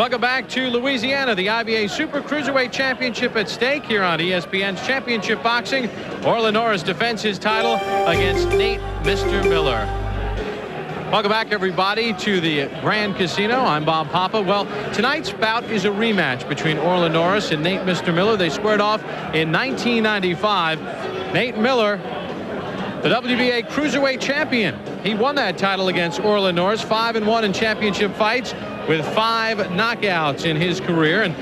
Welcome back to Louisiana. The IBA Super Cruiserweight Championship at stake here on ESPN's Championship Boxing. Orlin Norris defends his title against Nate Mr. Miller. Welcome back, everybody, to the Grand Casino. I'm Bob Papa. Well, tonight's bout is a rematch between Orlin Norris and Nate Mr. Miller. They squared off in 1995. Nate Miller, the WBA Cruiserweight champion. He won that title against Orlin Norris, 5-1 in championship fights with 5 knockouts in his career. And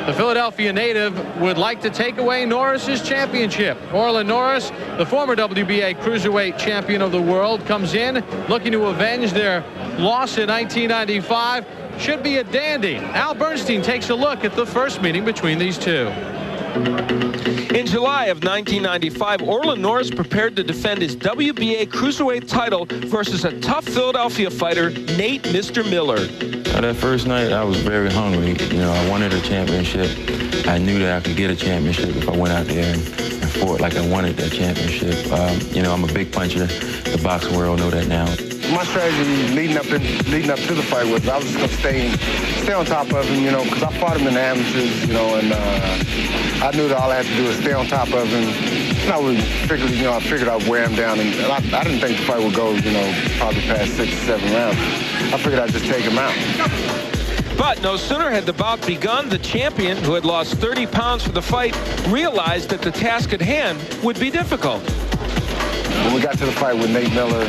the Philadelphia native would like to take away Norris's championship. Orlin Norris, the former WBA Cruiserweight champion of the world, comes in looking to avenge their loss in 1995. Should be a dandy. Al Bernstein takes a look at the first meeting between these two. In July of 1995, Orlin Norris prepared to defend his WBA Cruiserweight title versus a tough Philadelphia fighter, Nate Mr. Miller. That first night, I was very hungry. You know, I wanted a championship. I knew that I could get a championship if I went out there and fought like I wanted that championship. You know, I'm a big puncher. The boxing world know that now. My strategy leading up to the fight was I was just gonna stay on top of him, you know, because I fought him in the amateurs, you know, and I knew that all I had to do was stay on top of him. And I figured I'd wear him down, and I didn't think the fight would go, you know, probably past 6 or 7 rounds. I figured I'd just take him out. But no sooner had the bout begun, the champion, who had lost 30 pounds for the fight, realized that the task at hand would be difficult. When we got to the fight with Nate Miller,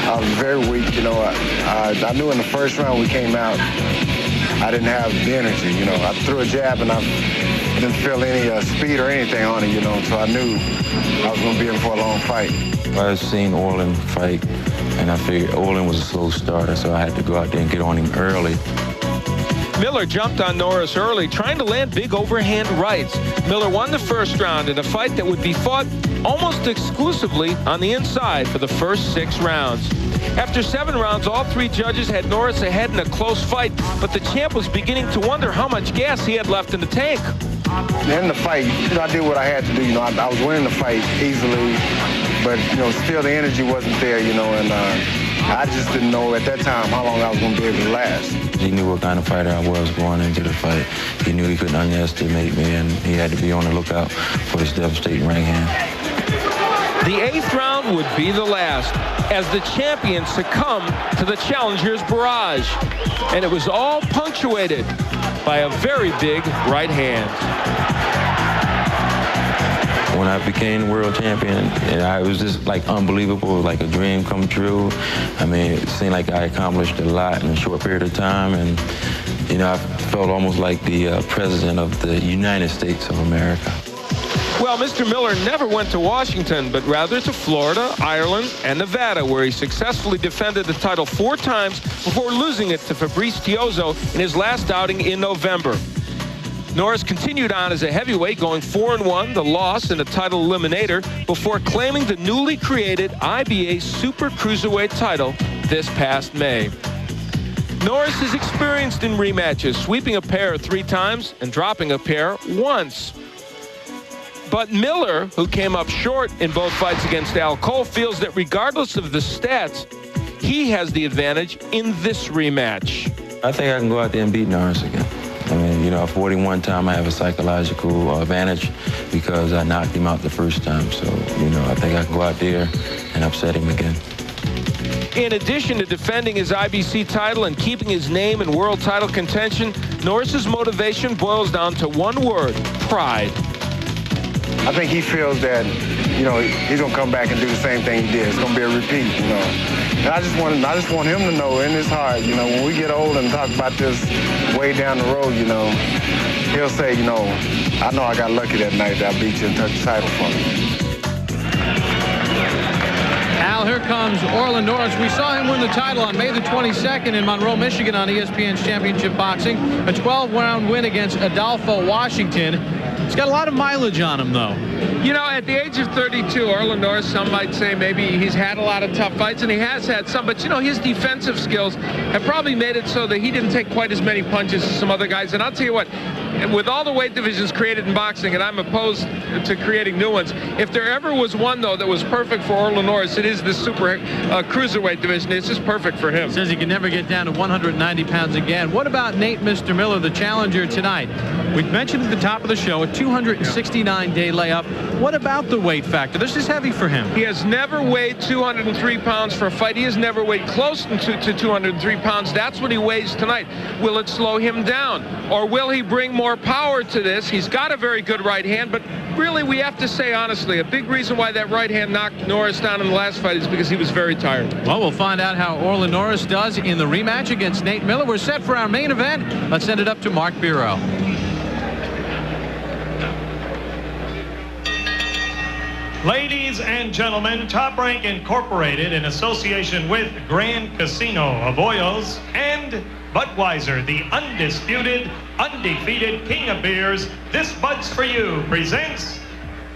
I was very weak, you know. I knew in the first round we came out, I didn't have the energy, you know. I threw a jab and I didn't feel any speed or anything on it, you know, so I knew I was going to be in for a long fight. I seen Orlin fight, and I figured Orlin was a slow starter, so I had to go out there and get on him early. Miller jumped on Norris early, trying to land big overhand rights. Miller won the first round in a fight that would be fought almost exclusively on the inside for the first 6 rounds. After 7 rounds, all 3 judges had Norris ahead in a close fight, but the champ was beginning to wonder how much gas he had left in the tank. In the fight, you know, I did what I had to do. You know, I was winning the fight easily, but, you know, still the energy wasn't there, you know, and I just didn't know at that time how long I was going to be able to last. He knew what kind of fighter I was going into the fight. He knew he couldn't underestimate me, and he had to be on the lookout for his devastating right hand. The 8th round would be the last, as the champion succumbed to the challenger's barrage. And it was all punctuated by a very big right hand. When I became world champion, it was just like unbelievable, like a dream come true. I mean, it seemed like I accomplished a lot in a short period of time, and you know, I felt almost like the president of the United States of America. Well, Mr. Miller never went to Washington, but rather to Florida, Ireland, and Nevada, where he successfully defended the title 4 times before losing it to Fabrice Tiozzo in his last outing in November. Norris continued on as a heavyweight, going 4-1, the loss in a title eliminator, before claiming the newly created IBA Super Cruiserweight title this past May. Norris is experienced in rematches, sweeping a pair 3 times and dropping a pair once. But Miller, who came up short in both fights against Al Cole, feels that regardless of the stats, he has the advantage in this rematch. I think I can go out there and beat Norris again. I mean, you know, 41 time I have a psychological advantage because I knocked him out the first time. So, you know, I think I can go out there and upset him again. In addition to defending his IBC title and keeping his name in world title contention, Norris's motivation boils down to one word: pride. I think he feels that, you know, he's going to come back and do the same thing he did. It's going to be a repeat, you know. And I just want him to know in his heart, you know, when we get old and talk about this way down the road, you know, he'll say, you know, I know I got lucky that night that I beat you and took the title from you. Al, here comes Orlin Norris. We saw him win the title on May the 22nd in Monroe, Michigan on ESPN's Championship Boxing. A 12-round win against Adolfo Washington. He's got a lot of mileage on him, though. You know, at the age of 32, Orlin Norris, some might say maybe he's had a lot of tough fights, and he has had some, but, you know, his defensive skills have probably made it so that he didn't take quite as many punches as some other guys. And I'll tell you what, with all the weight divisions created in boxing, and I'm opposed to creating new ones, if there ever was one, though, that was perfect for Orlin Norris, it is the super cruiserweight division. It's just perfect for him. Says he can never get down to 190 pounds again. What about Nate Mr. Miller, the challenger tonight? We mentioned at the top of the show a 269-day layup. What about the weight factor? This is heavy for him. He has never weighed 203 pounds for a fight. He has never weighed close to 203 pounds. That's what he weighs tonight. Will it slow him down? Or will he bring more power to this? He's got a very good right hand, but really we have to say honestly, a big reason why that right hand knocked Norris down in the last fight is because he was very tired. Well, we'll find out how Orlin Norris does in the rematch against Nate Miller. We're set for our main event. Let's send it up to Mark Bureau. Ladies and gentlemen, Top Rank Incorporated, in association with Grand Casino of Oils and Budweiser, the undisputed, undefeated king of beers, This Bud's For You presents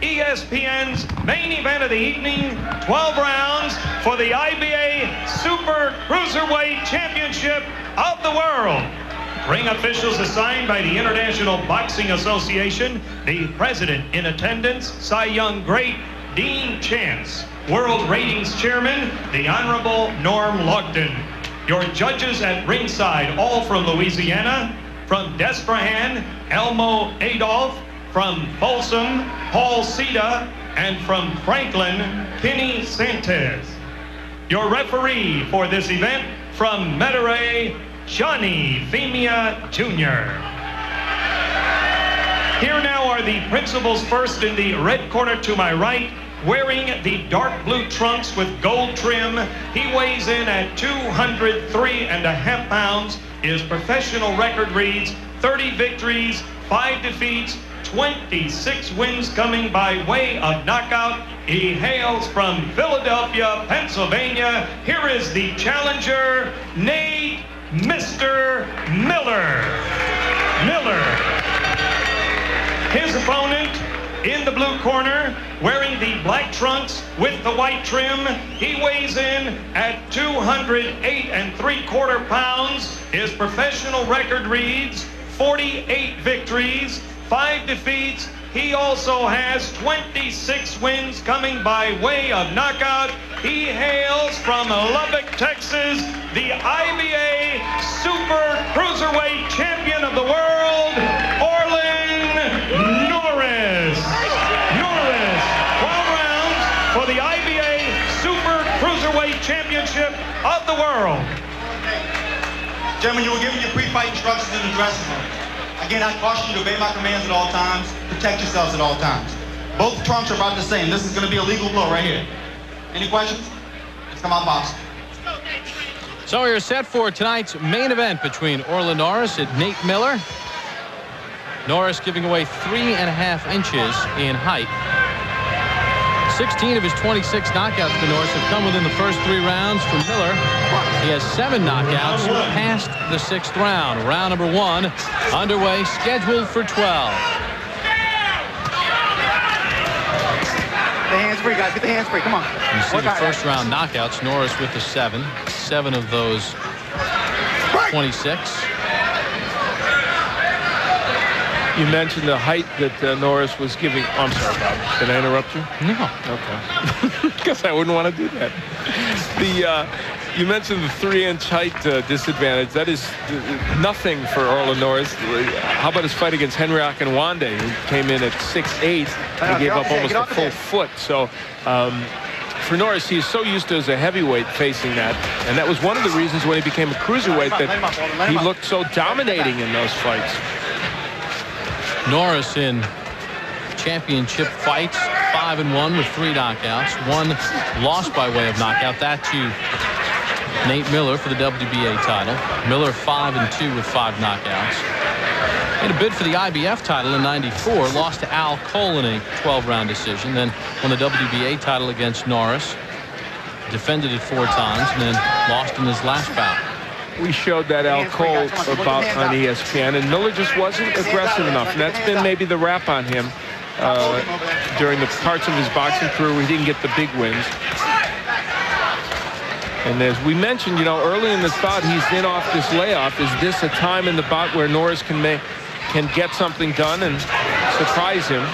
ESPN's main event of the evening, 12 rounds for the IBA Super Cruiserweight Championship of the World. Ring officials assigned by the International Boxing Association, the president in attendance, Cy Young great Dean Chance, World Ratings Chairman, the Honorable Norm Logden. Your judges at ringside, all from Louisiana, from Desperahan, Elmo Adolph, from Folsom, Paul Ceda, and from Franklin, Kenny Santes. Your referee for this event, from Metairie, Johnny Femia Jr. Here now are the principals. First in the red corner to my right, wearing the dark blue trunks with gold trim. He weighs in at 203.5 pounds. His professional record reads 30 victories, 5 defeats, 26 wins coming by way of knockout. He hails from Philadelphia, Pennsylvania. Here is the challenger, Nate Mr. Miller. His opponent in the blue corner, wearing the black trunks with the white trim. He weighs in at 208.75 pounds. His professional record reads 48 victories, 5 defeats. He also has 26 wins coming by way of knockout. He hails from Lubbock, Texas, the IBA Super Cruiserweight Champion of the World, Orlin Norris. 12 rounds for the IBA Super Cruiserweight Championship of the World. Gentlemen, you were given your pre-fight instructions in the dressing room. Again, I caution you to obey my commands at all times, protect yourselves at all times. Both trunks are about the same. This is going to be a legal blow right here. Any questions? Let's come out boxing. So we're set for tonight's main event between Orlin Norris and Nate Miller. Norris giving away 3.5 inches in height. 16 of his 26 knockouts for Norris have come within the first 3 rounds. For Miller, he has 7 knockouts past the 6th round. Round number 1 underway, scheduled for 12. The hands free, guys. Get the hands free. Come on. You see the first round knockouts. Norris with the 7. 7 of those 26. You mentioned the height that Norris was giving. Oh, I'm sorry, Bob. Did I interrupt you? No. Okay. Because I wouldn't want to do that. You mentioned the 3-inch height disadvantage. That is nothing for Orlin Norris. How about his fight against Henry Akinwande, who came in at 6'8" and gave up almost a full foot. So for Norris, he's so used to as a heavyweight facing that. And that was one of the reasons when he became a cruiserweight that he looked so dominating in those fights. Norris in championship fights, 5-1 with 3 knockouts. 1 lost by way of knockout. That to Nate Miller for the WBA title. Miller 5-2 with 5 knockouts. Made a bid for the IBF title in '94. Lost to Al Cole in a 12-round decision. Then won the WBA title against Norris. Defended it 4 times and then lost in his last bout. We showed that Al Cole bout on ESPN, and Miller just wasn't aggressive enough. And that's been maybe the rap on him during the parts of his boxing career where he didn't get the big wins. And as we mentioned, you know, early in this bout, he's in off this layoff. Is this a time in the bout where Norris can can get something done and surprise him.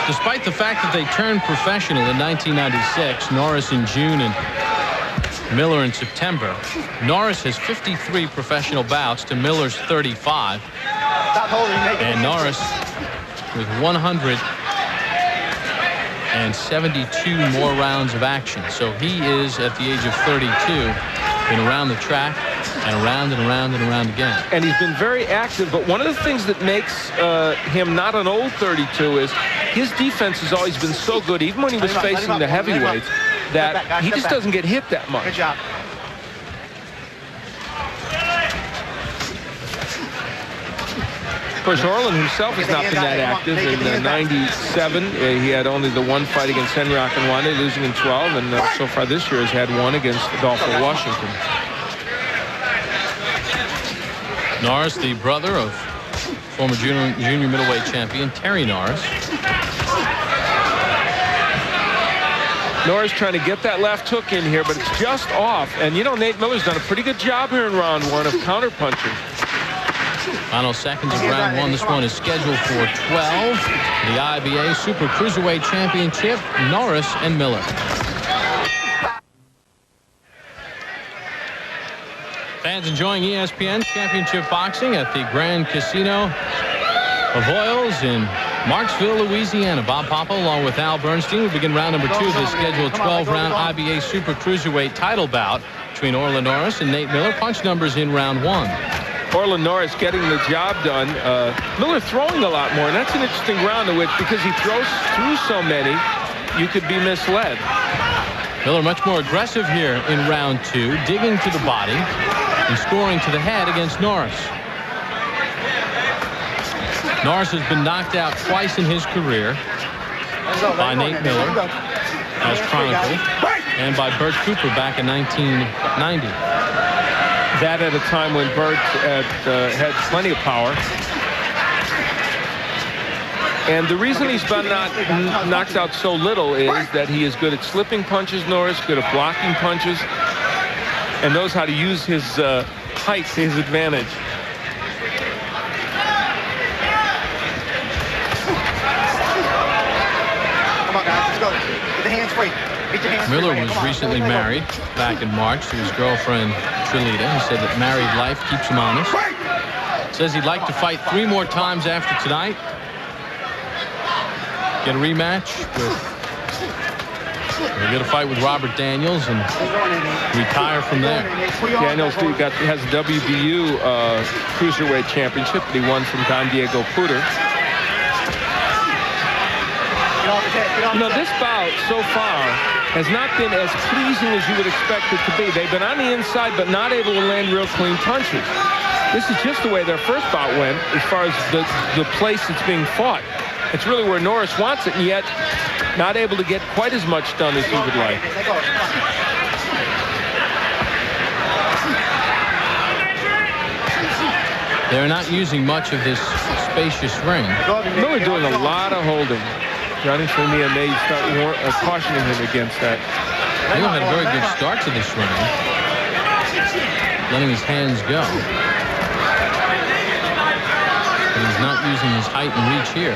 Despite the fact that they turned professional in 1996, Norris in June and Miller in September, Norris has 53 professional bouts to Miller's 35. And Norris with 172 more rounds of action. So he is, at the age of 32, been around the track and around and around and around again. And he's been very active, but one of the things that makes him not an old 32 is his defense has always been so good, even when he was facing the heavyweights, that he just doesn't get hit that much. Good job. Of course, Orlin himself has not been that active. In 97, he had only the one fight against Henry Akinwande, losing in 12, and so far this year has had one against Adolfo Washington. Norris, the brother of former junior middleweight champion Terry Norris. Norris trying to get that left hook in here, but it's just off. And, you know, Nate Miller's done a pretty good job here in round one of counterpunching. Final seconds of round one. This one is scheduled for 12. The IBA Super Cruiserweight Championship, Norris and Miller. Fans enjoying ESPN Championship Boxing at the Grand Casino of Oils in Marksville, Louisiana. Bob Papa along with Al Bernstein. We begin round number 2 of this scheduled 12-round IBA Super Cruiserweight title bout between Orlin Norris and Nate Miller. Punch numbers in round 1. Orlin Norris getting the job done. Miller throwing a lot more, and that's an interesting round in which, because he throws through so many, you could be misled. Miller much more aggressive here in round 2, digging to the body and scoring to the head against Norris. Norris has been knocked out twice in his career by Nate Miller, as chronicled, and by Bert Cooper back in 1990. That at a time when Bert had plenty of power. And the reason he's been not knocked out so little is that he is good at slipping punches, Norris, good at blocking punches, and knows how to use his height to his advantage. Come on, guys, let's go. Get the hands free. Get your hands free. Miller was recently married back in March to his girlfriend, Trilita. He said that married life keeps him honest. Says he'd like to fight 3 more times after tonight. Get a rematch with... We're going to fight with Robert Daniels and retire from there. Daniels has the WBU Cruiserweight Championship that he won from Don Diego Puder. You know, this bout so far has not been as pleasing as you would expect it to be. They've been on the inside but not able to land real clean punches. This is just the way their first bout went as far as the place it's being fought. It's really where Norris wants it, and yet not able to get quite as much done as he would like. They're not using much of this spacious ring. Miller doing a lot of holding. Johnny Flemia may start cautioning him against that. Miller had a very good start to this round, letting his hands go. But he's not using his height and reach here.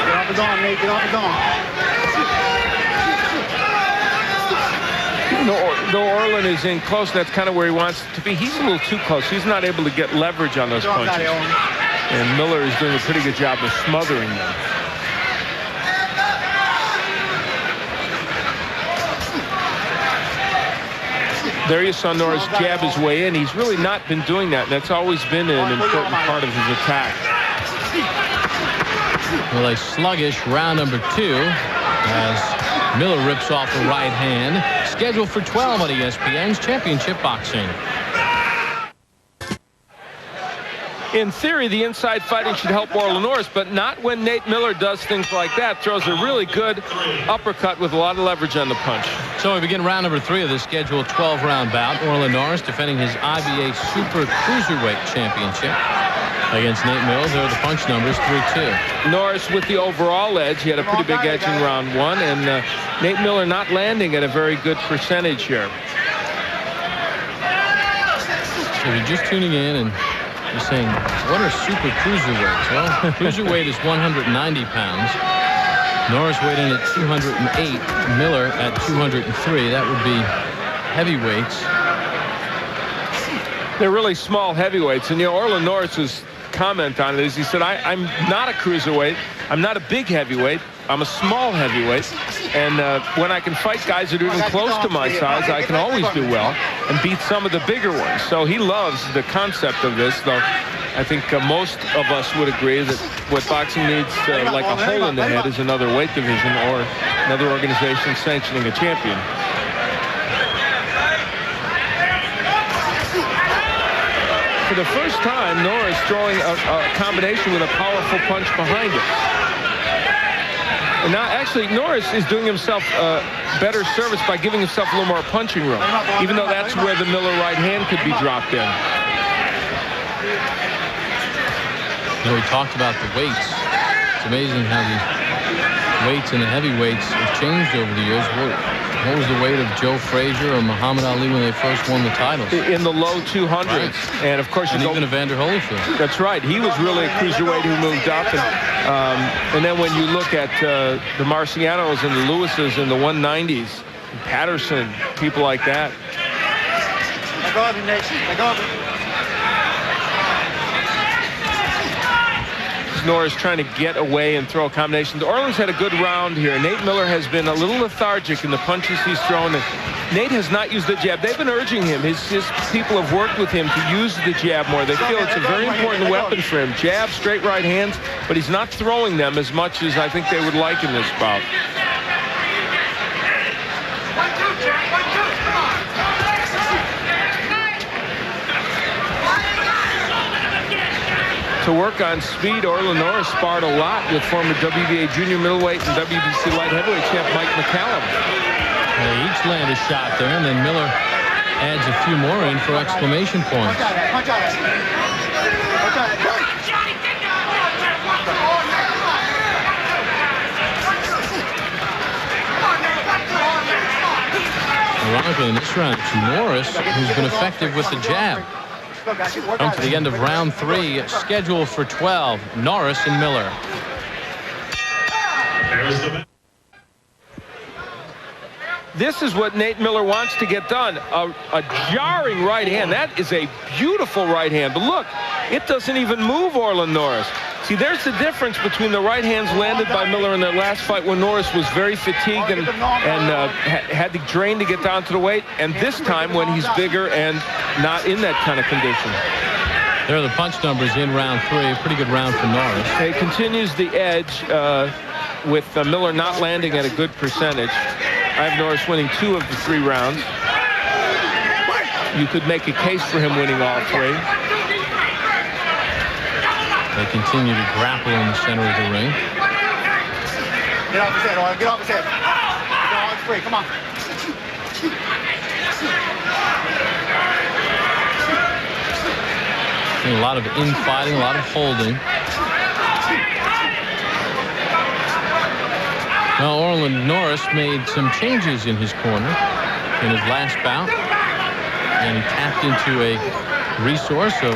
Get off the gong, Nate. Get off the gong. Though Orlin is in close, that's kind of where he wants it to be. He's a little too close. He's not able to get leverage on those punches. And Miller is doing a pretty good job of smothering them. There you saw Norris jab his way in. He's really not been doing that, and that's always been an important part of his attack. Well, a sluggish round number 2 as Miller rips off the right hand. Scheduled for 12 on ESPN's Championship Boxing. In theory, the inside fighting should help Orlin Norris, but not when Nate Miller does things like that. Throws a really good uppercut with a lot of leverage on the punch. So we begin round number 3 of this scheduled 12-round bout. Orlin Norris defending his IBA Super Cruiserweight Championship against Nate Miller. There are the punch numbers, 3-2. Norris with the overall edge. He had a pretty big edge in round 1, and Nate Miller not landing at a very good percentage here. If you're just tuning in and you're saying, what are super cruiserweights? Well, cruiserweight is 190 pounds. Norris weighed in at 208. Miller at 203. That would be heavyweights. They're really small heavyweights. And, you know, Orlin Norris's comment on it is he said, I'm not a cruiserweight. I'm not a big heavyweight. I'm a small heavyweight. And when I can fight guys that are even close to my size, I can always do well and beat some of the bigger ones. So he loves the concept of this, though I think most of us would agree that what boxing needs, like a hole in the head, is another weight division or another organization sanctioning a champion. For the first time, Norris throwing a combination with a powerful punch behind it. And now, actually, Norris is doing himself better service by giving himself a little more punching room, even though that's where the Miller right hand could be dropped in. You know, we talked about the weights. It's amazing how the weights and the heavyweights have changed over the years. What was the weight of Joe Frazier or Muhammad Ali when they first won the titles? In the low 200s. Right. And, of course, even Evander Holyfield. That's right. He was really a cruiserweight who moved up. And then when you look at the Marcianos and the Lewises in the 190s, Patterson, people like that. Norris trying to get away and throw combinations. Orlin's had a good round here. Nate Miller has been a little lethargic in the punches he's thrown. Nate has not used the jab. They've been urging him. His people have worked with him to use the jab more. They feel it's a very important weapon for him. Jab, straight right hands, but he's not throwing them as much as I think they would like in this bout. To work on speed, Orlin Norris sparred a lot with former WBA junior middleweight and WBC light heavyweight champ Mike McCallum. They each land a shot there, and then Miller adds a few more in for exclamation points. Ironically, in this round, it's Norris who's been effective with the jab. Come to the end of round 3, scheduled for 12, Norris and Miller. This is what Nate Miller wants to get done. A jarring right hand. That is a beautiful right hand. But look, it doesn't even move Orlin Norris. See, there's the difference between the right hands landed by Miller in their last fight when Norris was very fatigued and had to drain to get down to the weight, and this time when he's bigger and not in that kind of condition. There are the punch numbers in round 3. A pretty good round for Norris. It continues the edge with Miller not landing at a good percentage. I have Norris winning 2 of the 3 rounds. You could make a case for him winning all 3. They continue to grapple in the center of the ring. Get off his head, Orlin. Get off his head. Get on, it's free. Come on. A lot of infighting, a lot of holding. Well, Orlin Norris made some changes in his corner in his last bout, and he tapped into a resource of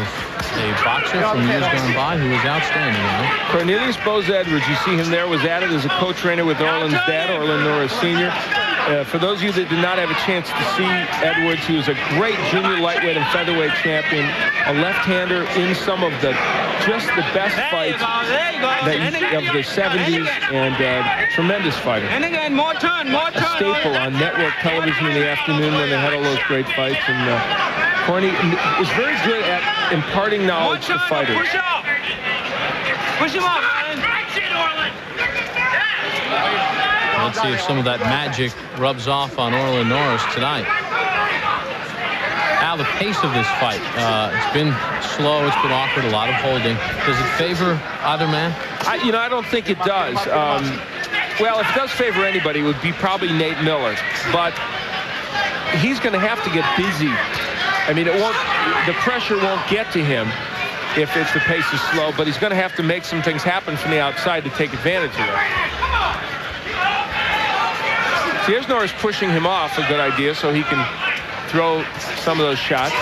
a boxer from years gone by who was outstanding. Cornelius Bose Edwards, you see him there, was added as a co-trainer with Orlin's dad, Orlin Norris Sr. For those of you that did not have a chance to see Edwards, he was a great junior lightweight and featherweight champion, a left-hander in some of the best fights of the 70s, and tremendous fighter. A staple on network television in the afternoon when they had all those great fights. And Corny is very good at imparting knowledge to fighters. Push him up, Orlin. Let's see if some of that magic rubs off on Orlin Norris tonight. Now the pace of this fight, it's been slow, it's been awkward, a lot of holding. Does it favor either man? I don't think it does. Well, if it does favor anybody, it would be probably Nate Miller. But he's going to have to get busy. I mean, the pressure won't get to him if the pace is slow, but he's going to have to make some things happen from the outside to take advantage of it. See, here's Norris pushing him off, a good idea, so he can throw some of those shots.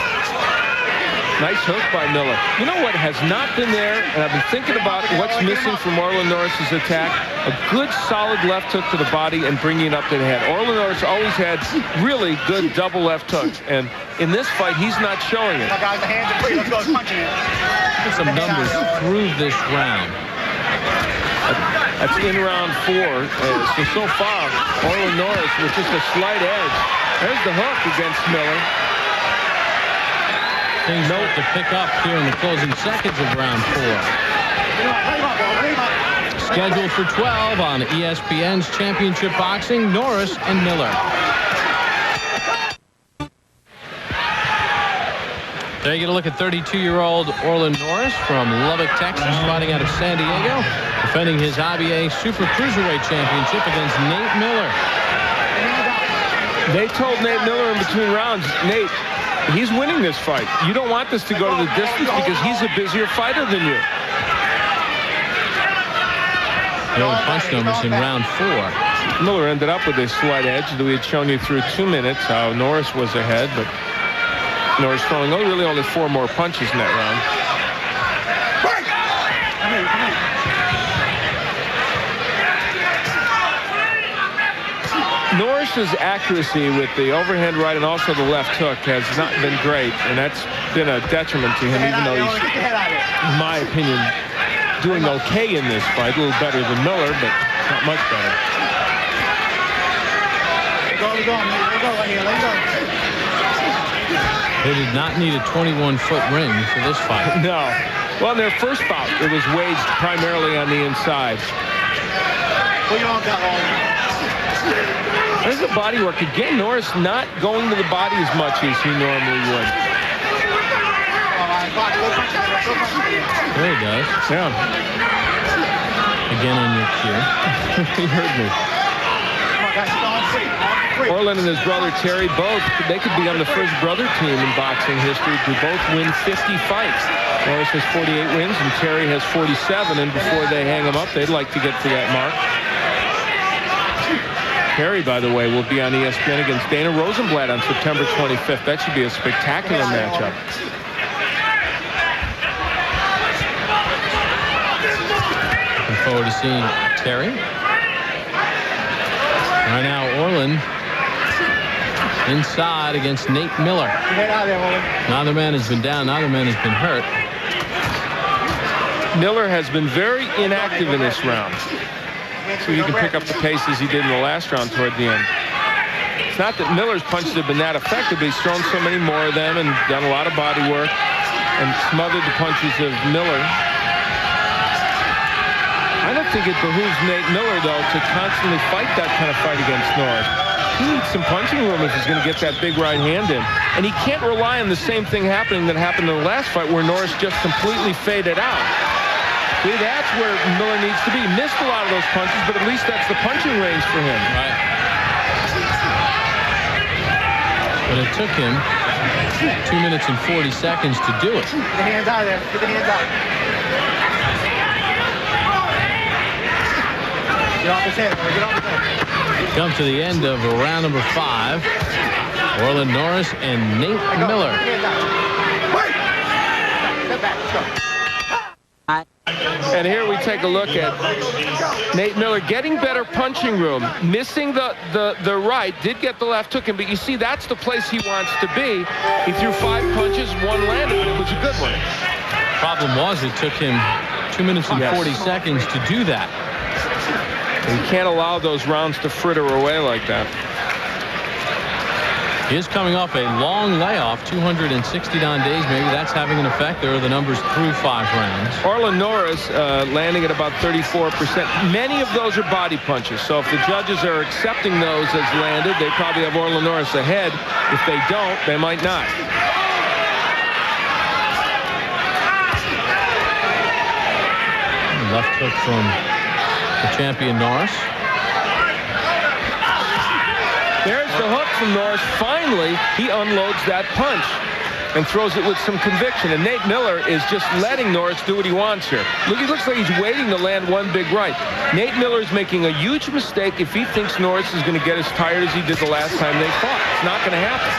Nice hook by Miller. You know what has not been there, and I've been thinking about what's missing from Orlin Norris's attack? A good, solid left hook to the body and bringing it up to the head. Orlin Norris always had really good double left hooks, and in this fight, he's not showing it. Guys, the hands are free. Let's go punching it. Some numbers through this round. That's in round 4. So far, Orlin Norris with just a slight edge. There's the hook against Miller. Things start to pick up here in the closing seconds of round 4. Scheduled for 12 on ESPN's Championship Boxing, Norris and Miller. There you get a look at 32-year-old Orlin Norris from Lubbock, Texas, fighting out of San Diego, defending his IBA Super Cruiserweight Championship against Nate Miller. They told Nate Miller in between rounds, Nate, he's winning this fight. You don't want this to go to the distance because he's a busier fighter than you. No punch numbers in round 4. Miller ended up with a slight edge that we had shown you through 2 minutes how Norris was ahead, but Norris throwing really only 4 more punches in that round. Norris's accuracy with the overhand right and also the left hook has not been great, and that's been a detriment to him, even though he's, in my opinion, doing okay in this fight. A little better than Miller, but not much better. They did not need a 21-foot ring for this fight. No. Well, in their first bout, it was waged primarily on the inside. There's the body work. Again, Norris not going to the body as much as he normally would. There he does. Yeah. Again on your cue. He heard me. Orlin and his brother Terry both, they could be on the first brother team in boxing history to both win 50 fights. Norris has 48 wins and Terry has 47, and before they hang him up, they'd like to get to that mark. Terry, by the way, will be on ESPN against Dana Rosenblatt on September 25th. That should be a spectacular matchup. Looking forward to seeing Terry. Right now, Orlin inside against Nate Miller. Neither man has been down. Neither man has been hurt. Miller has been very inactive in this round. So he can pick up the pace as he did in the last round toward the end. It's not that Miller's punches have been that effective, but he's thrown so many more of them and done a lot of body work and smothered the punches of Miller. I don't think it behooves Nate Miller, though, to constantly fight that kind of fight against Norris. He needs some punching room if he's going to get that big right hand in. And he can't rely on the same thing happening that happened in the last fight where Norris just completely faded out. See, that's where Miller needs to be. Missed a lot of those punches, but at least that's the punching range for him. Right. But it took him 2 minutes and 40 seconds to do it. Get the hands out of there. Get the hands out. Get off his head. Get off his head. Come to the end of round number 5. Orlin Norris and Nate Miller. Step back. Let's go. And here we take a look at Nate Miller getting better punching room, missing the right, did get the left hook in, but you see that's the place he wants to be. He threw 5 punches, 1 landed, but it was a good one. Problem was it took him 2 minutes and 40 seconds to do that. You can't allow those rounds to fritter away like that. He is coming off a long layoff, 269 days. Maybe that's having an effect. There are the numbers through 5 rounds. Orlin Norris landing at about 34%. Many of those are body punches. So if the judges are accepting those as landed, they probably have Orlin Norris ahead. If they don't, they might not. Left hook from the champion Norris. There's the hook from Norris. Finally, he unloads that punch and throws it with some conviction. And Nate Miller is just letting Norris do what he wants here. Look, he looks like he's waiting to land one big right. Nate Miller is making a huge mistake if he thinks Norris is going to get as tired as he did the last time they fought. It's not going to happen.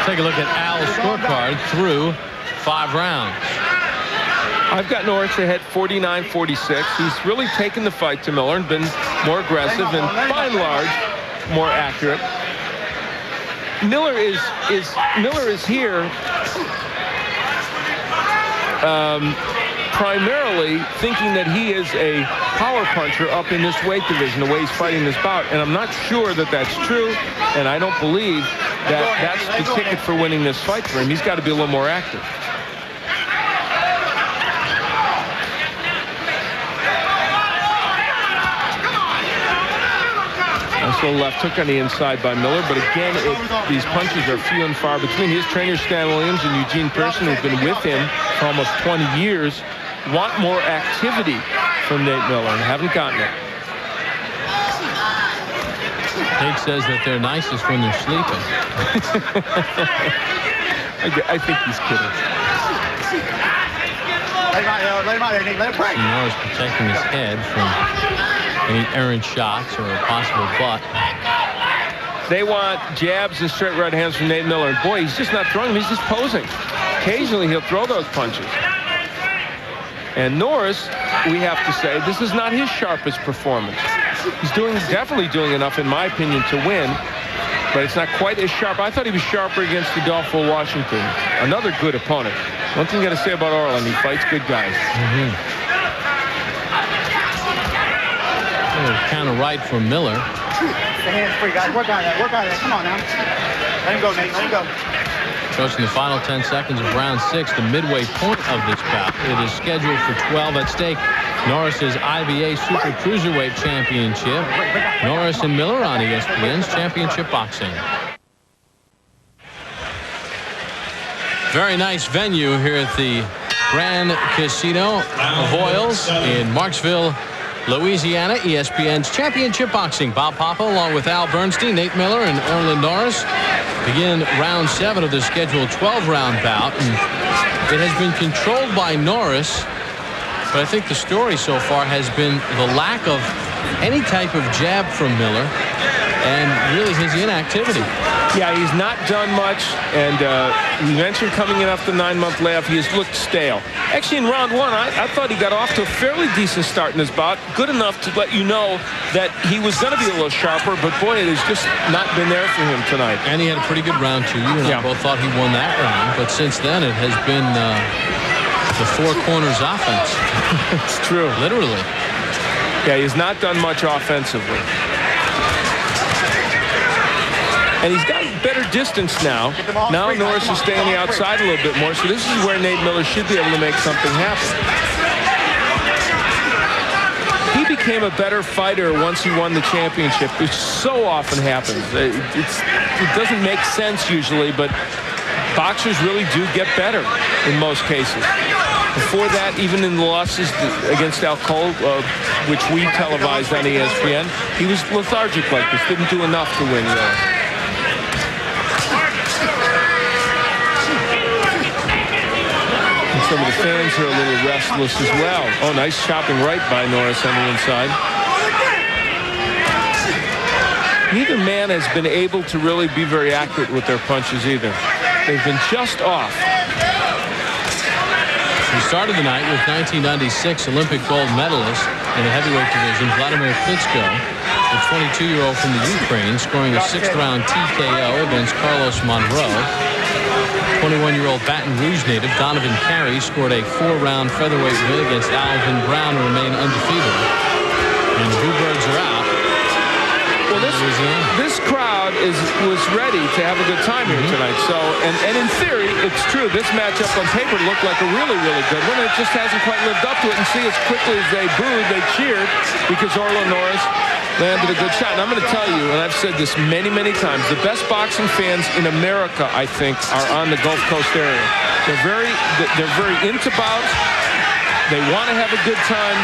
Take a look at Al's scorecard through 5 rounds. I've got Norris ahead 49-46. He's really taken the fight to Miller and been more aggressive and, by and large, more accurate. Miller is here primarily thinking that he is a power puncher up in this weight division, the way he's fighting this bout, and I'm not sure that that's true, and I don't believe that that's the ticket for winning this fight for him. He's got to be a little more active. Nice little left hook on the inside by Miller, but again, these punches are few and far between. His trainers, Stan Williams and Eugene Pearson, who've been with him for almost 20 years, want more activity from Nate Miller and haven't gotten it. Nate says that they're nicest when they're sleeping. I think he's kidding. Let him out there, Nate. Let him break. Norris protecting his head from any errant shots or a possible butt. They want jabs and straight right hands from Nate Miller. And boy, he's just not throwing them. He's just posing. Occasionally, he'll throw those punches. And Norris, we have to say, this is not his sharpest performance. He's definitely doing enough, in my opinion, to win. But it's not quite as sharp. I thought he was sharper against Adolfo Washington. Another good opponent. One thing you got to say about Orlin, he fights good guys. Counter right from Miller. The hands free, guys. Work on that. Work on that. Come on now. Let him go, Nate. Let him go. Approaching the final 10 seconds of round 6, the midway point of this bout. It is scheduled for 12 at stake. Norris's IBA Super Cruiserweight Championship. Norris and Miller on ESPN's Championship Boxing. Very nice venue here at the Grand Casino of Oils in Marksville, Louisiana. ESPN's Championship Boxing. Bob Papa along with Al Bernstein, Nate Miller, and Orlin Norris begin round 7 of the scheduled 12-round bout. And it has been controlled by Norris, but I think the story so far has been the lack of any type of jab from Miller and really his inactivity. Yeah, he's not done much, and we mentioned coming in after the 9-month layoff, he has looked stale. Actually, in round 1, I thought he got off to a fairly decent start in this bout, good enough to let you know that he was going to be a little sharper, but boy, it has just not been there for him tonight. And he had a pretty good round 2. You and I both thought he won that round, but since then it has been the four corners offense. It's true. Literally. Yeah, he's not done much offensively. And he's got better distance now. Now Norris is staying on the outside a little bit more, so this is where Nate Miller should be able to make something happen. He became a better fighter once he won the championship, which so often happens. It doesn't make sense usually, but boxers really do get better in most cases. Before that, even in the losses against Alcole, which we televised on ESPN, he was lethargic like this, didn't do enough to win really. Some of the fans are a little restless as well. Oh, nice chopping right by Norris on the inside. Neither man has been able to really be very accurate with their punches either. They've been just off. We started the night with 1996 Olympic gold medalist in the heavyweight division, Vladimir Klitschko, the 22-year-old from the Ukraine, scoring a 6th-round TKO against Carlos Monroe. 21-year-old Baton Rouge native Donovan Carey scored a 4-round featherweight win against Alvin Brown and remain undefeated. And the Bluebirds are out. Well, this crowd was ready to have a good time here tonight. So, and in theory, it's true. This matchup on paper looked like a really, really good one. It just hasn't quite lived up to it. And see, as quickly as they booed, they cheered because Orlin Norris landed a good shot. And I'm going to tell you, and I've said this many, many times, the best boxing fans in America, I think, are on the Gulf Coast area. They're very into bouts. They want to have a good time.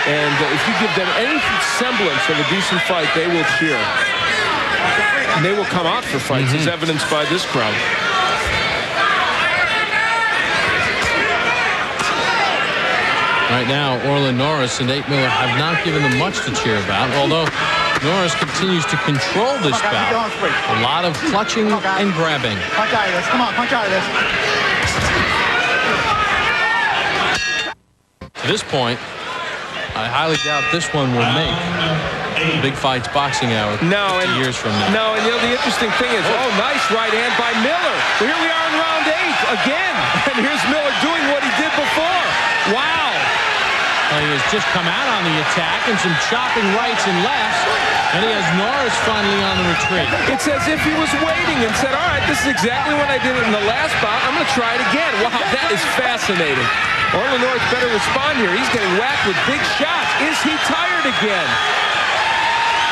And if you give them any semblance of a decent fight, they will cheer. And they will come out for fights, as evidenced by this crowd. Right now, Orlin Norris and Nate Miller have not given them much to cheer about, although Norris continues to control this bout. A lot of clutching and grabbing. Punch out of this. Come on, punch out of this. To this point, I highly doubt this one will make Big Fights Boxing Hour 50 years from now. No, and you know, the interesting thing is, oh, nice right hand by Miller. Well, here we are in round 8 again. And here's Miller doing what he did before. Wow. Well, he has just come out on the attack and some chopping rights and lefts. And he has Norris finally on the retreat. It's as if he was waiting and said, all right, this is exactly what I did in the last bout. I'm going to try it again. Wow, that is fascinating. Orlin Norris better respond here. He's getting whacked with big shots. Is he tired again?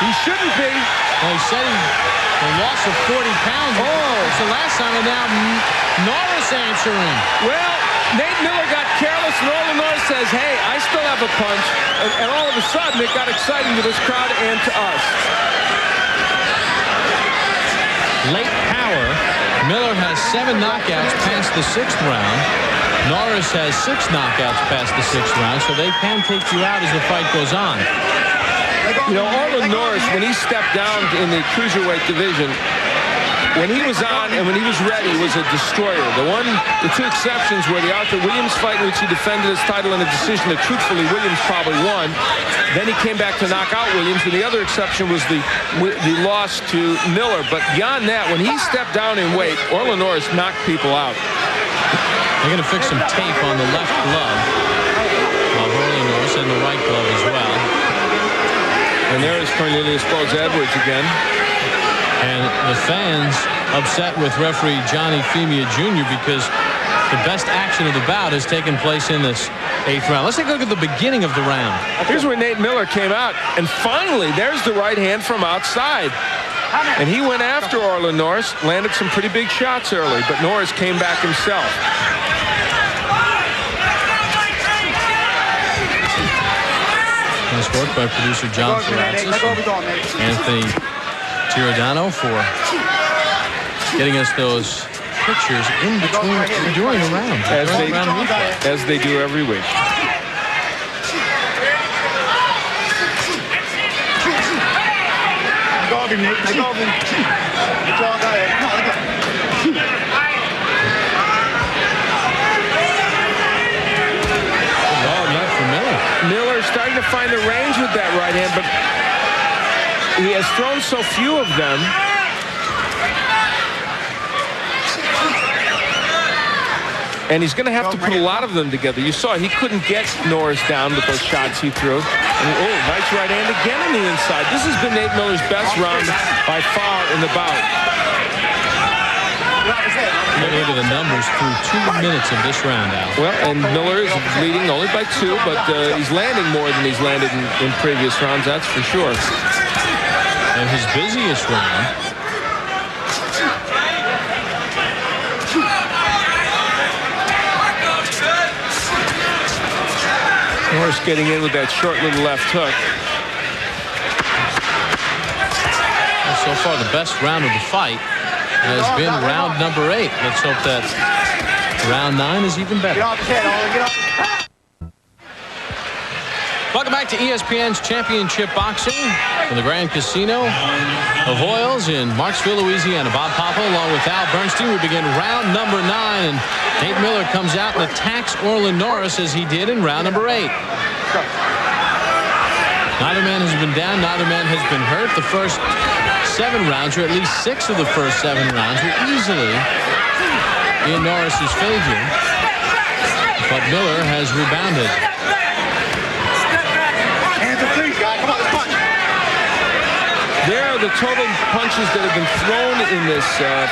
He shouldn't be. Well, he said a loss of 40 pounds. Oh. It's the last time, and now Norris answering. Well, Nate Miller got careless, and Orlin Norris says, hey, I still have a punch. And all of a sudden, it got exciting to this crowd and to us. Late power. Miller has 7 knockouts past the 6th round. Norris has 6 knockouts past the 6th round, so they can take you out as the fight goes on. You know, Orlin Norris, when he stepped down in the cruiserweight division, when he was on and when he was ready, was a destroyer. The 2 exceptions were the Arthur Williams fight in which he defended his title in a decision that truthfully Williams probably won. Then he came back to knock out Williams, and the other exception was the loss to Miller. But beyond that, when he stepped down in weight, Orlin Norris knocked people out. They're going to fix some tape on the left glove of Orlin Norris and the right glove as well. And there is Cornelius Edwards again. And the fans upset with referee Johnny Femia Jr. because the best action of the bout has taken place in this 8th round. Let's take a look at the beginning of the round. Here's where Nate Miller came out. And finally, there's the right hand from outside. And he went after Orlin Norris, landed some pretty big shots early, but Norris came back himself. Nice work by producer John Francis. Anthony Giordano for getting us those pictures in between during the round. As they do every week. Miller starting to find the range with that right hand, but he has thrown so few of them. And he's going to have to put a lot of them together. You saw he couldn't get Norris down with those shots he threw. And, oh, nice right hand again on the inside. This has been Nate Miller's best round by far in the bout. Look at the numbers through 2 minutes of this round, Al. Well, and Miller is leading only by 2, but he's landing more than he's landed in previous rounds, that's for sure. And his busiest round. Norris getting in with that short little left hook. Well, so far, the best round of the fight has been round number 8. Let's hope that round 9 is even better. Get off his head, Orlin. Get off. Welcome back to ESPN's Championship Boxing from the Grand Casino of Oils in Marksville, Louisiana. Bob Papa along with Al Bernstein. We begin round number 9, and Nate Miller comes out and attacks Orlin Norris as he did in round number 8. Neither man has been down. Neither man has been hurt. The first 7 rounds, or at least 6 of the first 7 rounds, were easily in Norris's favor. But Miller has rebounded. Hands are free, guy. Come on, let's punch. There are the total punches that have been thrown in this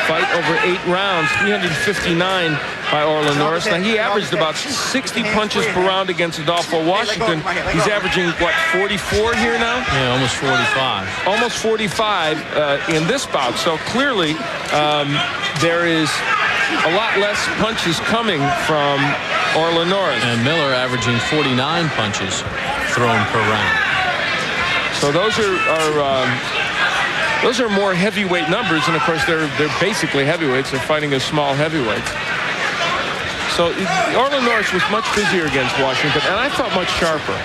fight over 8 rounds. 359 by Orlin Norris. Now, he averaged about 60 punches per round against Adolfo Washington. He's averaging, what, 44 here now? Yeah, almost 45. Almost 45 in this bout. So clearly, there is a lot less punches coming from Orlin Norris. And Miller averaging 49 punches thrown per round. So those are more heavyweight numbers, and of course they're basically heavyweights. They're fighting as small heavyweights. So Orlin Norris was much busier against Washington, and I thought much sharper.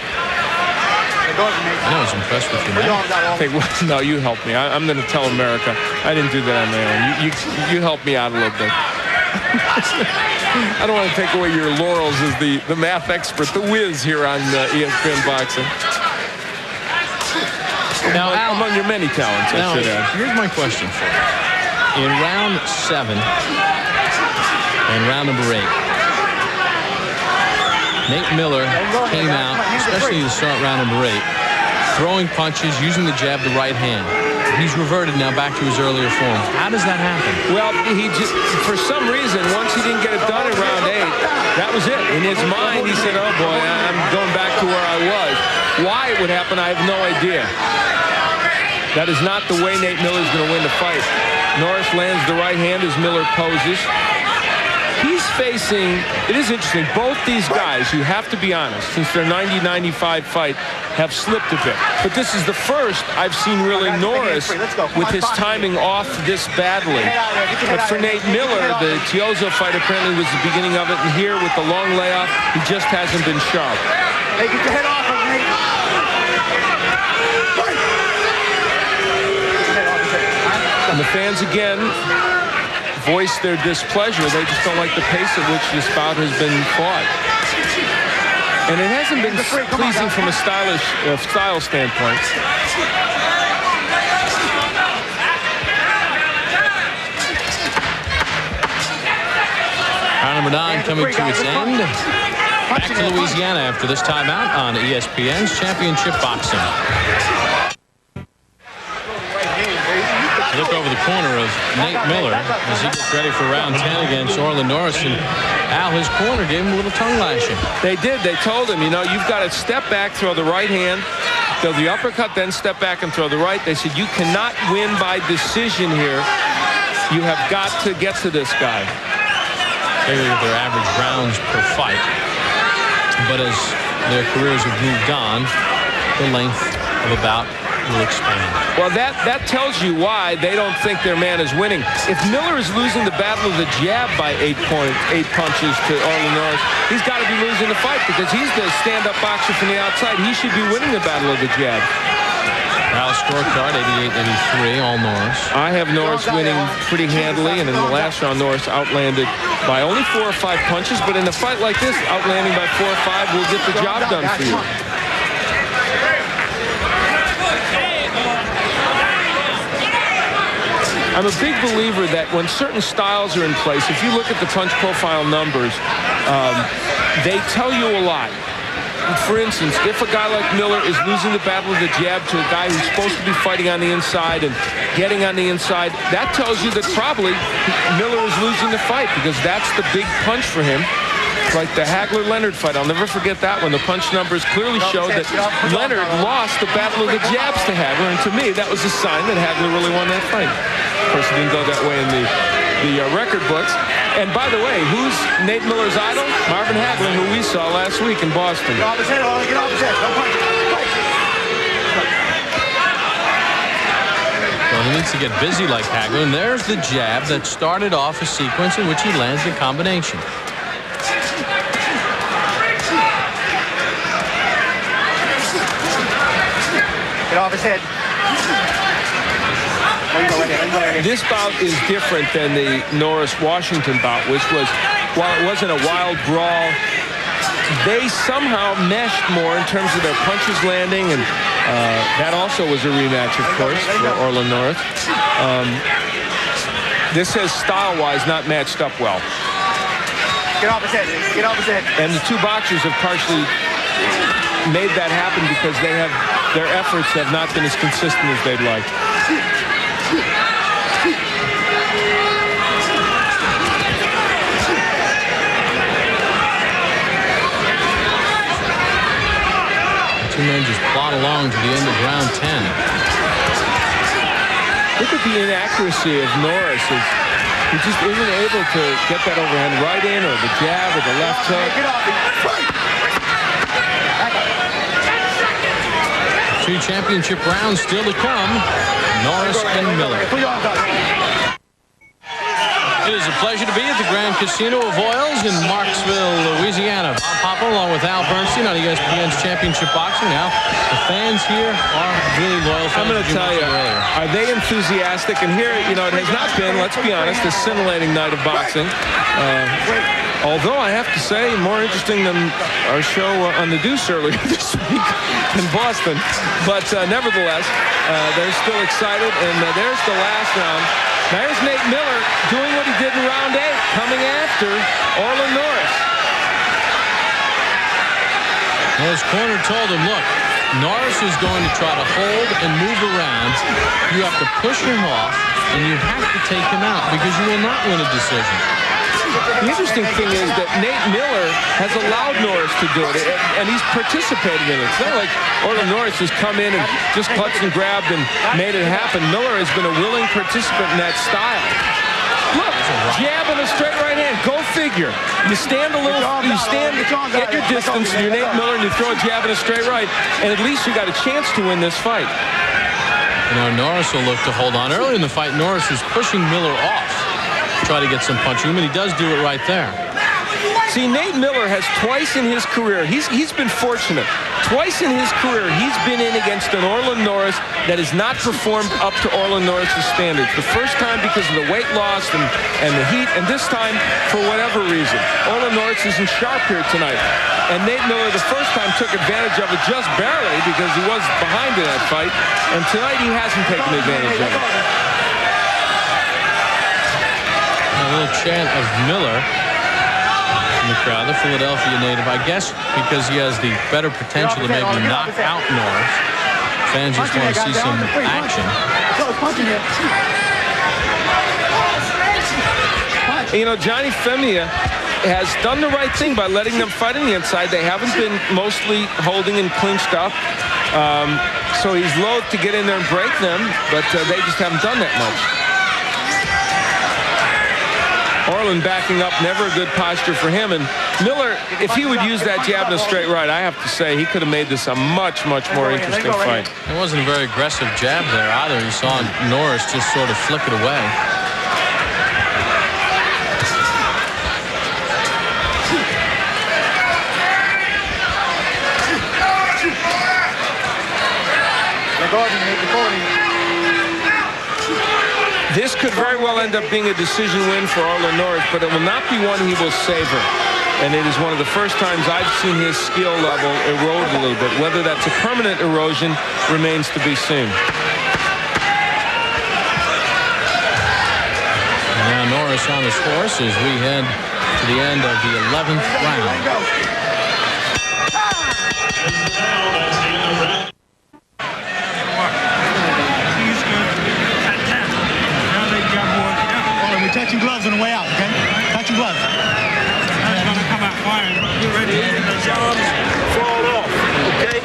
I was impressed with you, man. Hey, well, no, you helped me. I'm going to tell America. I didn't do that on my own. You helped me out a little bit. I don't want to take away your laurels as the math expert, the whiz here on ESPN Boxing. Now, Al, among your many talents, I should add. Here's my question for you. In round 7 and round number 8, Nate Miller came out, especially to start round number 8, throwing punches, using the jab, the right hand. He's reverted now back to his earlier form. How does that happen? Well, he just, for some reason, once he didn't get it done in round 8, that was it. In his mind, he said, oh boy, I'm going back to where I was. Why it would happen, I have no idea. That is not the way Nate Miller's going to win the fight. Norris lands the right hand as Miller poses. He's facing, it is interesting, both these guys, you have to be honest, since their 90-95 fight, have slipped a bit. But this is the first I've seen really Norris with his timing off this badly. But for Nate Miller, the Teozo fight apparently was the beginning of it, and here with the long layoff, he just hasn't been sharp. Hey, get your head off of me. And the fans again voice their displeasure. They just don't like the pace at which this bout has been fought. And it hasn't been pleasing from a style standpoint. Round number 9 coming to its end. Back to Louisiana after this timeout on ESPN's Championship Boxing. Look over the corner of Nate Miller as he gets ready for round 10 against Orlin Norris. And Al, his corner gave him a little tongue lashing. They did. They told him, you know, you've got to step back, throw the right hand, throw the uppercut, then step back and throw the right. They said, you cannot win by decision here. You have got to get to this guy. They look at their average rounds per fight. But as their careers have moved on, the length of a bout will expand. Well, that tells you why they don't think their man is winning. If Miller is losing the battle of the jab by 8 punches to Orlin Norris, he's got to be losing the fight because he's the stand-up boxer from the outside. He should be winning the battle of the jab. Al scorecard 88-83, all Norris. I have Norris winning pretty handily, and in the last round, Norris outlanded by only 4 or 5 punches, but in a fight like this, outlanding by 4 or 5 will get the job done for you. I'm a big believer that when certain styles are in place, if you look at the punch profile numbers, they tell you a lot. For instance, if a guy like Miller is losing the battle of the jab to a guy who's supposed to be fighting on the inside and getting on the inside, that tells you that probably Miller is losing the fight because that's the big punch for him. Like the Hagler-Leonard fight. I'll never forget that one. The punch numbers clearly show that Leonard lost the battle of the jabs to Hagler, and to me, that was a sign that Hagler really won that fight. Of course, it didn't go that way in the record books. And by the way, who's Nate Miller's idol? Marvin Hagler, who we saw last week in Boston. Get off his head, Orlin. Get off his head. Don't punch him. Well, he needs to get busy like Hagler, and there's the jab that started off a sequence in which he lands the combination. Get off his head. This bout is different than the Norris-Washington bout, which was, while it wasn't a wild brawl, they somehow meshed more in terms of their punches landing, and that also was a rematch, of course, for Orlin Norris. This has style-wise not matched up well. Get off his head. Get off his head. And the two boxers have partially made that happen because their efforts have not been as consistent as they'd like. Two men just plod along to the end of round 10. Look at the inaccuracy of Norris. He just isn't able to get that overhand right in, or the jab, or the left hook. Two championship rounds still to come. Norris and Miller. It is a pleasure to be at the Grand Casino of Oils in Marksville, Louisiana. Bob Papa along with Al Bernstein on ESPN's Championship Boxing. Now, the fans here are really loyal fans. I'm going to tell you, are they enthusiastic? And here, you know, it has not been, let's be honest, a scintillating night of boxing. Although I have to say, more interesting than our show on the Deuce earlier this week in Boston. But nevertheless, they're still excited. And there's the last round. Now here's Nate Miller doing what he did in round 8, coming after Orlin Norris. Well, his corner told him, look, Norris is going to try to hold and move around. You have to push him off, and you have to take him out because you will not win a decision. The interesting thing is that Nate Miller has allowed Norris to do it, and he's participated in it. It's not like Orlin Norris has come in and just clutched and grabbed and made it happen. Miller has been a willing participant in that style. Look, jab and a straight right hand. Go figure. You stand a little, you stand at your distance, and you're Nate Miller, and you throw a jab and a straight right, and at least you got a chance to win this fight. You know, Norris will look to hold on. Early in the fight, Norris was pushing Miller off. Try to get some punching, and he does do it right there. See, Nate Miller has twice in his career, he's been fortunate. Twice in his career, he's been in against an Orlin Norris that has not performed up to Orlin Norris' standards. The first time because of the weight loss and the heat, and this time for whatever reason. Orlin Norris isn't sharp here tonight. And Nate Miller the first time took advantage of it just barely because he was behind in that fight. And tonight he hasn't taken advantage of it. A little chant of Miller in the crowd, the Philadelphia native, I guess because he has the better potential to maybe knock out Norris. Fans just want to see some action. You know, Johnny Femia has done the right thing by letting them fight on the inside. They haven't been mostly holding and clinched up. So he's loath to get in there and break them, but they just haven't done that much. Orlin backing up, never a good posture for him. And Miller, if he would use that jab and a straight right, I have to say he could have made this a much, much more interesting fight. It wasn't a very aggressive jab there either. You saw Norris just sort of flick it away. This could very well end up being a decision win for Orlin Norris, but it will not be one he will savor. And it is one of the first times I've seen his skill level erode a little bit. Whether that's a permanent erosion remains to be seen. Now Norris on his horse as we head to the end of the 11th round. Touching gloves on the way out, okay? Touching gloves. That's going to come out fine. Get ready. Let your arms fall off, okay?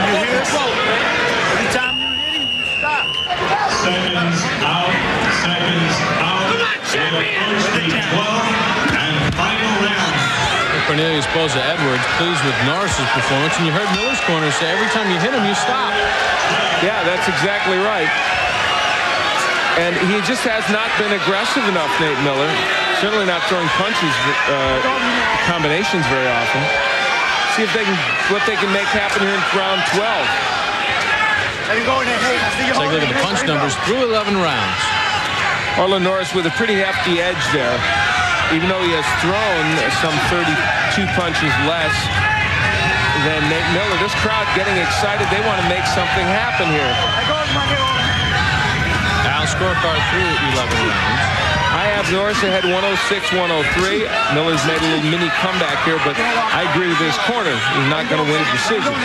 You hear it? Every time you hit him, you stop. Seconds out. Seconds out. We approach the 12th and final round. Cornelius Boza Edwards pleased with Norris's performance, and you heard Miller's corner say every time you hit him, you stop. Yeah, that's exactly right. And he just has not been aggressive enough, Nate Miller. Certainly not throwing punches, combinations very often. See if they can, what they can make happen here in round 12. Take a look at the punch numbers through 11 rounds. Orlin Norris with a pretty hefty edge there. Even though he has thrown some 32 punches less than Nate Miller. This crowd getting excited. They want to make something happen here. Al scorecard through 11 rounds. I have Norris ahead 106-103. Miller's made a little mini comeback here, but I agree with his corner. He's not going to win a decision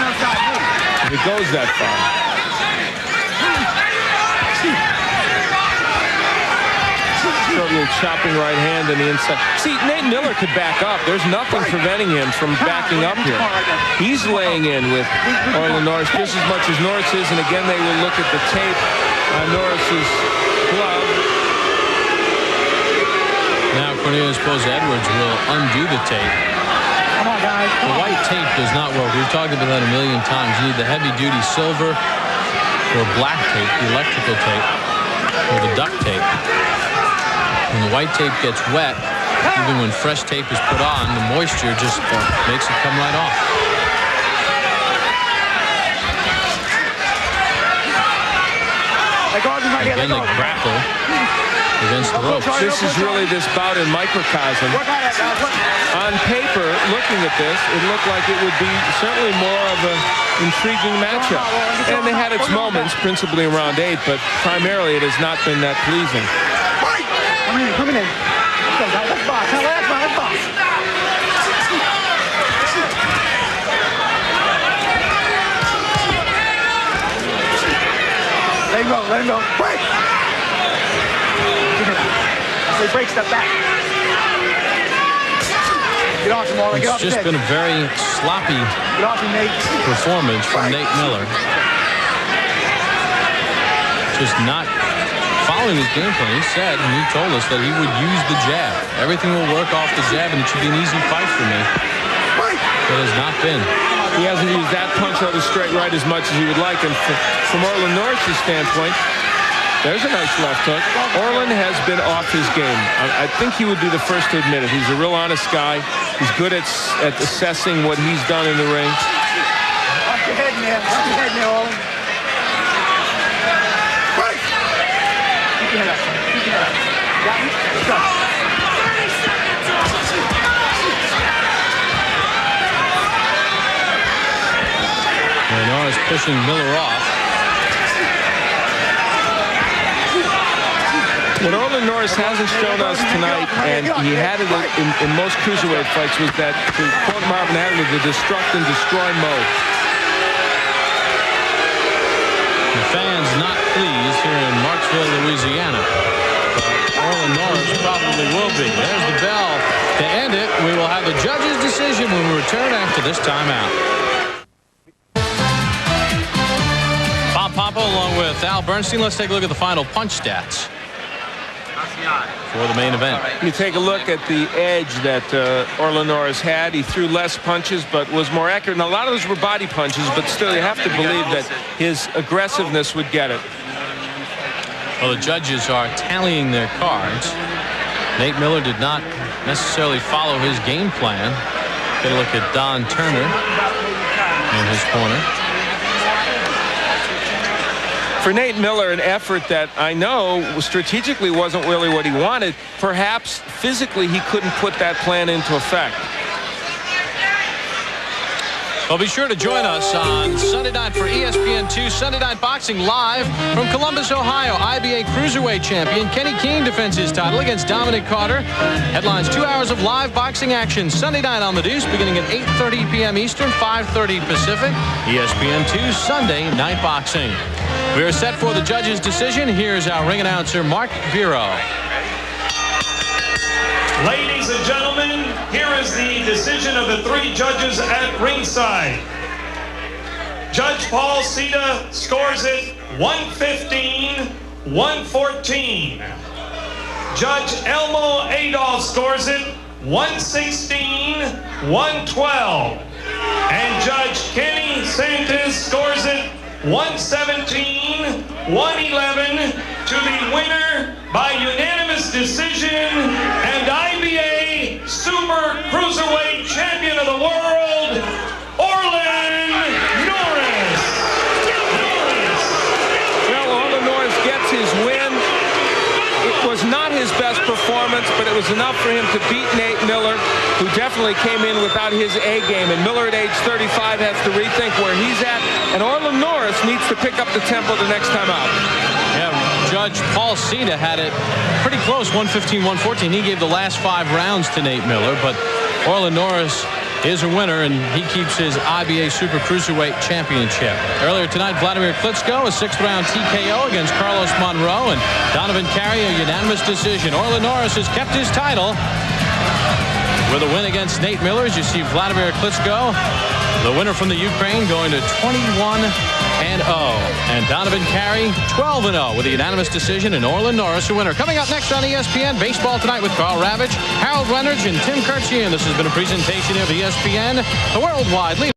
if it goes that far. A little chopping right hand on the inside. See, Nate Miller could back up. There's nothing preventing him from backing up here. He's laying in with Orlin Norris just as much as Norris is, and again they will look at the tape on Norris's glove. Now Cornelius Boza Edwards will undo the tape. Come on, guys. The white tape does not work. We've talked about that a million times. You need the heavy-duty silver or black tape, the electrical tape, or the duct tape. When the white tape gets wet, even when fresh tape is put on, the moisture just makes it come right off. Again, they grapple against the ropes. This is really this bout in microcosm. On paper, looking at this, it looked like it would be certainly more of an intriguing matchup. And they had its moments, principally in round 8, but primarily it has not been that pleasing. Coming in. Let's go, guys. Let's box. Let's box. Let him go. Break! I say break, step back. Get off him, Orlin. Get off him. It's just been a very sloppy performance from Nate Miller. Just not following his game plan. He said, and he told us that he would use the jab. Everything will work off the jab, and it should be an easy fight for me. It has not been. He hasn't used that punch or the straight right as much as he would like. And from Orlin Norris' standpoint, there's a nice left hook. Orlin has been off his game. I think he would be the first to admit it. He's a real honest guy. He's good at assessing what he's done in the ring. Watch your head, man. Watch your head, man, Orlin. Break! Keep your head up. Keep your head up. Got me? Let's go. Norris pushing Miller off. What Orlin Norris hasn't shown us tonight, and he had it in most cruiserweight fights, was that, to quote Marvin Hagler, the destruct and destroy mode. The fans not pleased here in Marksville, Louisiana. But Orlin Norris probably will be. There's the bell to end it. We will have the judge's decision when we return after this timeout. Papa along with Al Bernstein. Let's take a look at the final punch stats for the main event. You take a look at the edge that Orlin Norris had. He threw less punches but was more accurate. And a lot of those were body punches, but still you have to believe that his aggressiveness would get it. Well, the judges are tallying their cards. Nate Miller did not necessarily follow his game plan. Get a look at Don Turner in his corner. For Nate Miller, an effort that I know strategically wasn't really what he wanted. Perhaps physically he couldn't put that plan into effect. Well, be sure to join us on Sunday night for ESPN2 Sunday Night Boxing live from Columbus, Ohio. IBA Cruiserweight Champion Kenny Keene defends his title against Dominic Carter. Headlines 2 hours of live boxing action Sunday night on the Deuce beginning at 8:30 p.m. Eastern, 5:30 Pacific. ESPN2 Sunday Night Boxing. We are set for the judge's decision. Here's our ring announcer, Mark Vero. Ladies and gentlemen, here is the decision of the 3 judges at ringside. Judge Paul Cita scores it 115-114. Judge Elmo Adolph scores it 116-112. And Judge Kenny Santos scores it 117-111 to the winner by unanimous decision and IBA Super Cruiserweight Champion of the World, Orlin Norris. Well, Orlin Norris gets his win. It was not his best performance, but it was enough for him to beat Nate Miller, who definitely came in without his A game. And Miller at age 35 has to rethink where he's at. And Orlin Norris needs to pick up the tempo the next time out. Yeah, Judge Paul Cita had it pretty close, 115-114. He gave the last 5 rounds to Nate Miller, but Orlin Norris is a winner, and he keeps his IBA Super Cruiserweight Championship. Earlier tonight, Vladimir Klitschko, a 6th-round TKO against Carlos Monroe, and Donovan Carey, a unanimous decision. Orlin Norris has kept his title with a win against Nate Miller. As you see Vladimir Klitschko The winner from the Ukraine going to 21-0. And Donovan Carey 12-0 with a unanimous decision, and Orlin Norris a winner. Coming up next on ESPN, baseball tonight with Carl Ravitch, Harold Leonard, and Tim Kurtzian. This has been a presentation of ESPN, the worldwide leader.